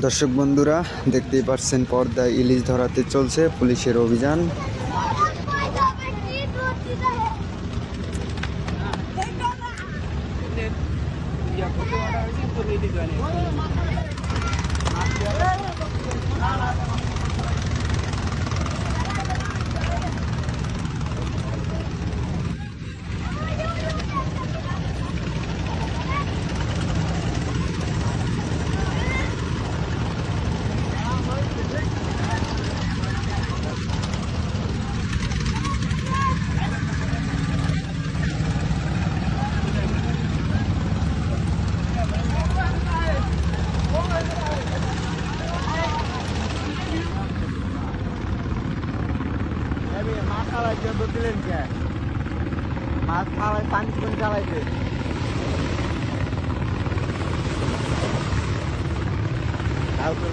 দর্শক বন্ধুরা দেখতেই পাচ্ছেন, পর্দায় ইলিশ ধরাতে চলছে পুলিশের অভিযান। মাছ চালাইতে দিলেন কে? মাছ চালাই পানি কোন চালাইতে? তাও তো